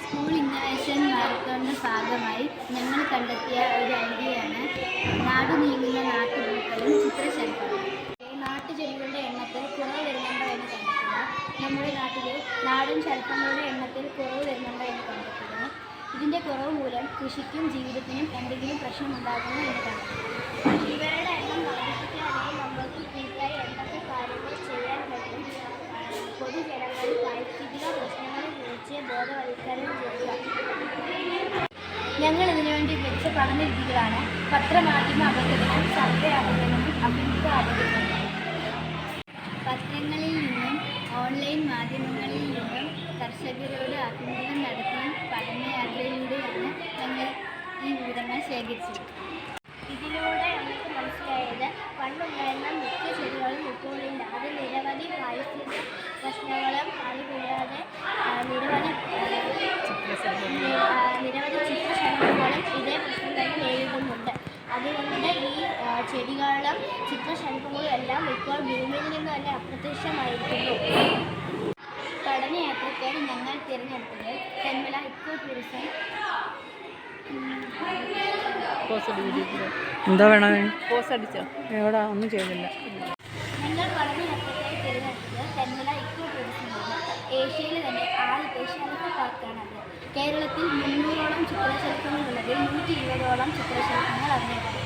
School innovation മാരത്തോണിൻ്റെ ഭാഗമായി ഞങ്ങൾ കണ്ടെത്തിയ ഒരു ഐഡിയയാണ് നാട് നീങ്ങുന്ന നാട്ടുപൂക്കളും ചിത്രശലഭവും. നാട്ടുചെടികളുടെ എണ്ണത്തിൽ കുറവ് വരുന്നുണ്ടോ എന്ന് കണ്ടെത്തുക. നമ്മുടെ നാട്ടിലെ നാടൻ ശലഭങ്ങളുടെ എണ്ണത്തിൽ കുറവ് വരുന്നുണ്ടോ എന്ന് കണ്ടെത്തുക. ഇതിൻ്റെ കുറവ് മൂലം കൃഷിക്കും ജീവിതത്തിനും എന്തെങ്കിലും പ്രശ്നമുണ്ടാകുമോ എന്ന് കണ്ടെത്തുക. ഇവരുടെ എണ്ണം വർദ്ധിപ്പിക്കാനായി നമ്മൾക്ക് കൂട്ടായി എന്തൊക്കെ കാര്യങ്ങൾ ചെയ്യാൻ പറ്റും. പൊതുജനങ്ങളിൽ പാരിസ്ഥിതിക പ്രശ്നങ്ങളെ കുറിച്ച് ബോധവൽക്കരണം ചെയ്യുക. ഞങ്ങൾ ഇതിനുവേണ്ടി വെച്ച പഠന രീതികളാണ് പത്രമാധ്യമ അവതരണം, സർവേ അവതരണം, അഭിമുഖ അവതരണം. പത്രങ്ങളിൽ നിന്നും ഓൺലൈൻ മാധ്യമങ്ങളിൽ നിന്നും കർഷകരോട് അഭിമുഖം നടത്തിയും പഠനയാത്രയിലൂടെയാണ് ഞങ്ങൾ ഈ വിവരങ്ങൾ ശേഖരിച്ചത്. ഇതിലൂടെ നമുക്ക് മനസ്സിലായത് പണ്ടുണ്ടായിരുന്ന മിക്ക ചെടികളും ഇപ്പോഴില്ല. അത് നിരവധി പാരിസ്ഥിതിക പ്രശ്നങ്ങളും അതുകൂടാതെ നിരവധി ചിത്രശലഭങ്ങളും ഇതേ പ്രശ്നം തന്നെ നേരിടുന്നുണ്ട്. അതുകൊണ്ട് ഈ ചെടികളും ചിത്രശലഭങ്ങളും എല്ലാം ഇപ്പോൾ ഭൂമിയിൽ നിന്ന് തന്നെ അപ്രത്യക്ഷമായിരിക്കുന്നു. പഠനയാത്രയ്ക്കായി ഞങ്ങൾ തിരഞ്ഞെടുത്തത് തെന്മല ഇക്കോ ടൂറിസം. എന്താ വേണം? എവിടെ ഒന്നും ചെയ്തില്ല. ഞങ്ങൾ പഠനയാത്രയ്ക്കായി തിരഞ്ഞെടുത്തത് തെന്മല ഇക്കോ ടൂറിസമാണ്. ഏഷ്യയിലെ തന്നെ ആദ്യത്തെ ശലഭ പാർക്കാണത്. കേരളത്തിൽ 300ഓളം ചിത്രശലഭങ്ങളുള്ളതിൽ 120ഓളം ചിത്രശലഭങ്ങൾ അതിനകത്ത്.